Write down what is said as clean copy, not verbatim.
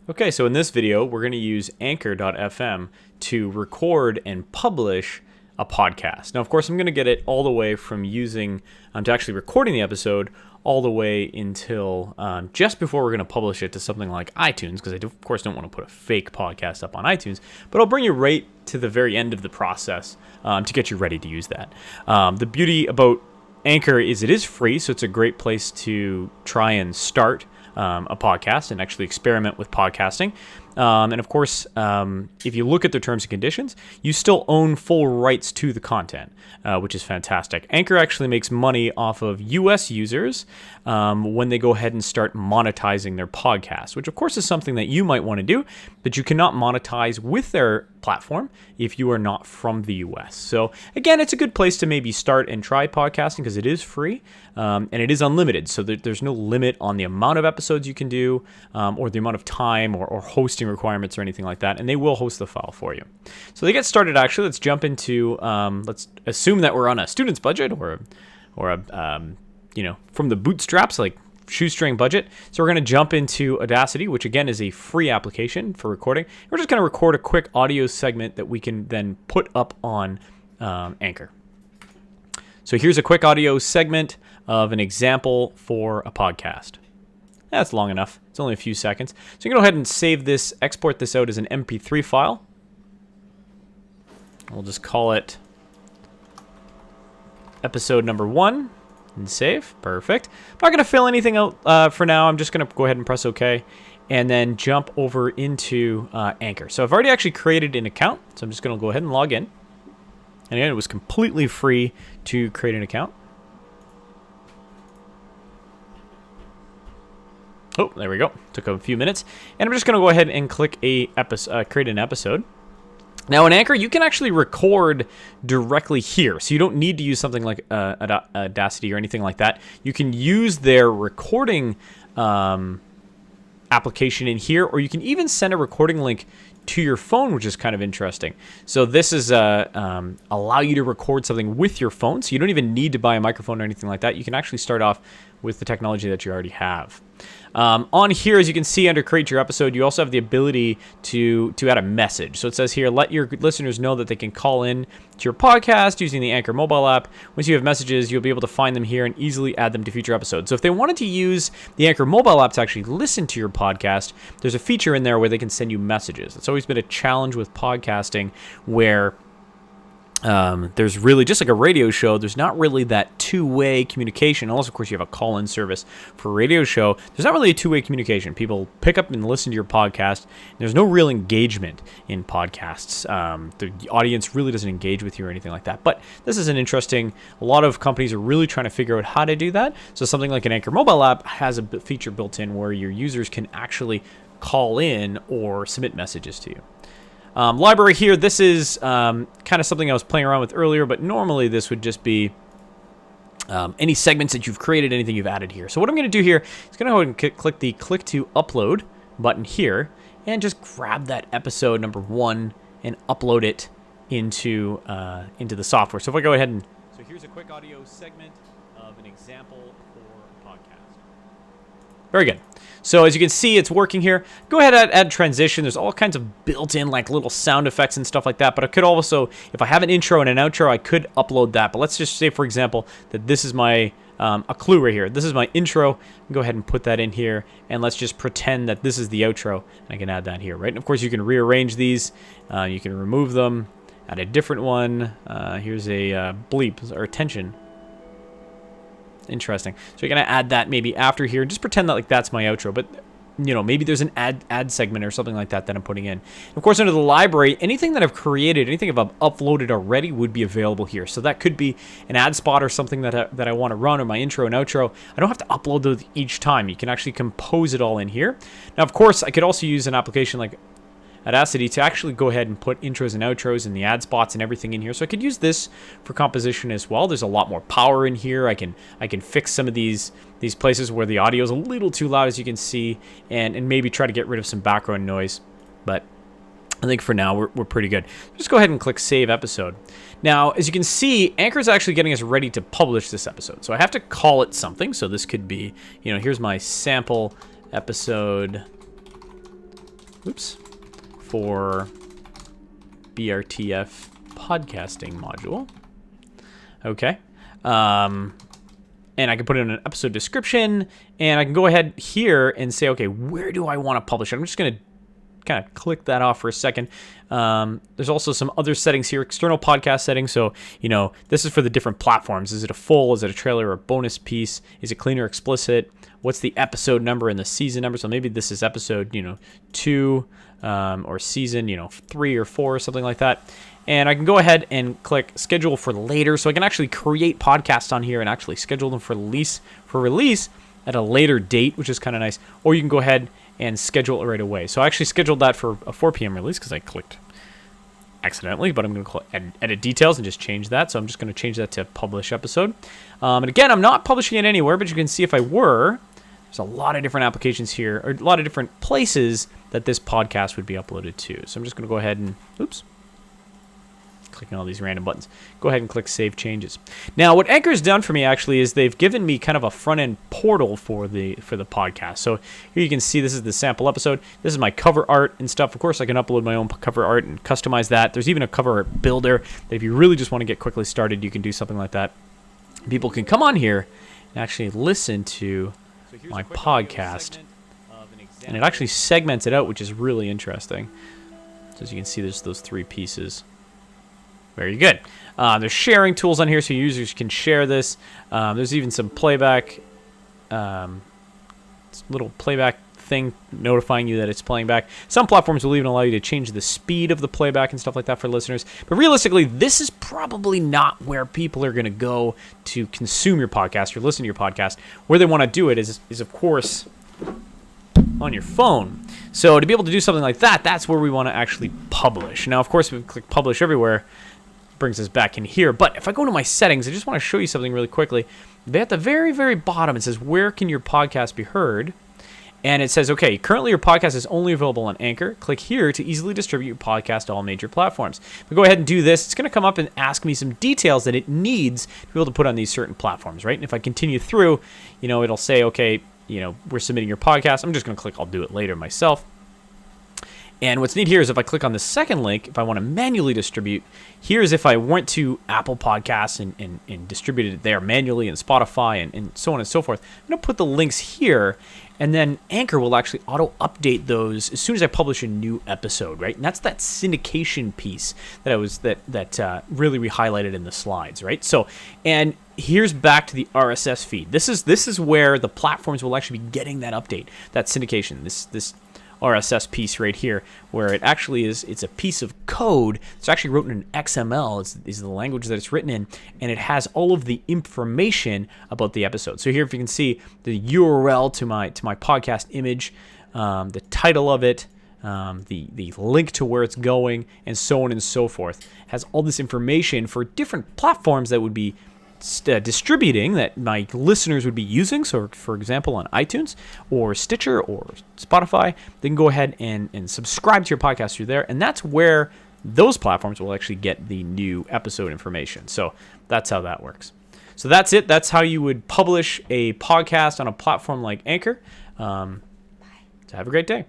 Okay, so in this video, we're going to use Anchor.fm to record and publish a podcast. Now, of course, I'm going to get it all the way from using to actually recording the episode all the way until just before we're going to publish it to something like iTunes, because I, of course, don't want to put a fake podcast up on iTunes, but I'll bring you right to the very end of the process to get you ready to use that. The beauty about Anchor is it is free, so it's a great place to try and start a podcast and actually experiment with podcasting. And of course, if you look at the terms and conditions, you still own full rights to the content, which is fantastic. Anchor actually makes money off of US users when they go ahead and start monetizing their podcast, which of course is something that you might want to do, but you cannot monetize with their platform if you are not from the US. So again, it's a good place to maybe start and try podcasting because it is free and it is unlimited. So there's no limit on the amount of episodes you can do or the amount of time or hosting requirements or anything like that. And they will host the file for you. So to get started, actually, let's jump into, let's assume that we're on a student's budget or a from the bootstraps, like shoestring budget. So we're going to jump into Audacity, which again is a free application for recording. We're just going to record a quick audio segment that we can then put up on Anchor. So here's a quick audio segment of an example for a podcast. That's long enough. It's only a few seconds. So you can go ahead and save this, export this out as an MP3 file. We'll just call it episode number 1. And save. Perfect. I'm not going to fill anything out for now. I'm just going to go ahead and press OK and then jump over into Anchor. So I've already actually created an account. So I'm just going to go ahead and log in. And again, it was completely free to create an account. Oh, there we go. Took a few minutes. And I'm just going to go ahead and click create an episode. Now in Anchor, you can actually record directly here. So you don't need to use something like Audacity or anything like that. You can use their recording application in here, or you can even send a recording link to your phone, which is kind of interesting. So this is allow you to record something with your phone. So you don't even need to buy a microphone or anything like that. You can actually start off with the technology that you already have. On here, as you can see under Create Your Episode, you also have the ability to add a message. So it says here, let your listeners know that they can call in to your podcast using the Anchor mobile app. Once you have messages, you'll be able to find them here and easily add them to future episodes. So if they wanted to use the Anchor mobile app to actually listen to your podcast, there's a feature in there where they can send you messages. It's always been a challenge with podcasting where there's really, just like a radio show, there's not really that two-way communication. Unless, of course, you have a call-in service for a radio show. There's not really a two-way communication. People pick up and listen to your podcast. There's no real engagement in podcasts. The audience really doesn't engage with you or anything like that. But this is an interesting, a lot of companies are really trying to figure out how to do that. So something like an Anchor mobile app has a feature built in where your users can actually call in or submit messages to you. Library here, this is kind of something I was playing around with earlier, but normally this would just be any segments that you've created, anything you've added here. So what I'm going to do here is going to go ahead and click the Click to Upload button here and just grab that episode number 1 and upload it into the software. So if I go ahead and... So here's a quick audio segment of an example for a podcast. Very good. So as you can see, it's working here. Go ahead and add transition. There's all kinds of built-in like little sound effects and stuff like that. But I could also, if I have an intro and an outro, I could upload that. But let's just say, for example, that this is my a clue right here. This is my intro. Go ahead and put that in here. And let's just pretend that this is the outro. And I can add that here, right? And of course, you can rearrange these. You can remove them. Add a different one. Here's a bleep or tension. Interesting. So you're going to add that maybe after here. Just pretend that like that's my outro. But, you know, maybe there's an ad segment or something like that that I'm putting in. And of course, under the library, anything that I've created, anything I've uploaded already would be available here. So that could be an ad spot or something that I want to run, or my intro and outro. I don't have to upload those each time. You can actually compose it all in here. Now, of course, I could also use an application like Audacity to actually go ahead and put intros and outros and the ad spots and everything in here. So I could use this for composition as well. There's a lot more power in here. I can fix some of these places where the audio is a little too loud, as you can see, and maybe try to get rid of some background noise. But I think for now we're pretty good. Just go ahead and click Save Episode. Now, as you can see, Anchor is actually getting us ready to publish this episode. So I have to call it something. So this could be, here's my sample episode oops, for BRTF podcasting module. Okay. And I can put it in an episode description, and I can go ahead here and say, okay, where do I want to publish it? I'm just going to kind of click that off for a second. There's also some other settings here, external podcast settings. So, this is for the different platforms. Is it a full? Is it a trailer or a bonus piece? Is it clean or explicit? What's the episode number and the season number? So maybe this is episode, 2, or season, 3 or 4 or something like that. And I can go ahead and click schedule for later. So I can actually create podcasts on here and actually schedule them for release at a later date, which is kind of nice. Or you can go ahead and schedule it right away. So I actually scheduled that for a 4 p.m. release because I clicked accidentally, but I'm going to edit details and just change that. So I'm just going to change that to publish episode. And again, I'm not publishing it anywhere, but you can see if I were, there's a lot of different applications here, or a lot of different places that this podcast would be uploaded to. So I'm just going to go ahead and, clicking all these random buttons. Go ahead and click Save Changes. Now, what Anchor's done for me actually is they've given me kind of a front-end portal for the podcast. So here you can see this is the sample episode. This is my cover art and stuff. Of course, I can upload my own cover art and customize that. There's even a cover art builder that if you really just want to get quickly started, you can do something like that. People can come on here and actually listen to my podcast, and it actually segments it out, which is really interesting. So as you can see, there's those 3 pieces. Very good. There's sharing tools on here, so users can share this. There's even some playback, little playback thing notifying you that it's playing back. Some platforms will even allow you to change the speed of the playback and stuff like that for listeners. But realistically, this is probably not where people are going to go to consume your podcast or listen to your podcast. Where they want to do it is of course, on your phone. So to be able to do something like that, that's where we want to actually publish. Now, of course, if we click Publish Everywhere, brings us back in here. But if I go to my settings, I just want to show you something really quickly. At the very, very bottom, it says, where can your podcast be heard? And it says, okay, currently your podcast is only available on Anchor. Click here to easily distribute your podcast to all major platforms. If I go ahead and do this, it's going to come up and ask me some details that it needs to be able to put on these certain platforms, right? And if I continue through, it'll say, okay, we're submitting your podcast. I'm just going to click, I'll do it later myself. And what's neat here is if I click on the second link, if I want to manually distribute, here's if I went to Apple Podcasts and distributed it there manually, and Spotify and so on and so forth. I'm going to put the links here, and then Anchor will actually auto-update those as soon as I publish a new episode, right? And that's that syndication piece that really we highlighted in the slides, right? So, and here's back to the RSS feed. This is where the platforms will actually be getting that update, that syndication, this RSS piece right here, where it actually it's a piece of code. It's actually written in XML. Is the language that it's written in, and it has all of the information about the episode. So here, if you can see the URL to my podcast image, the title of it, the link to where it's going, and so on and so forth, has all this information for different platforms that would be distributing, that my listeners would be using. So for example, on iTunes or Stitcher or Spotify, they can go ahead and subscribe to your podcast through there, and that's where those platforms will actually get the new episode information. So that's how that works. So that's it. That's how you would publish a podcast on a platform like Anchor. So have a great day.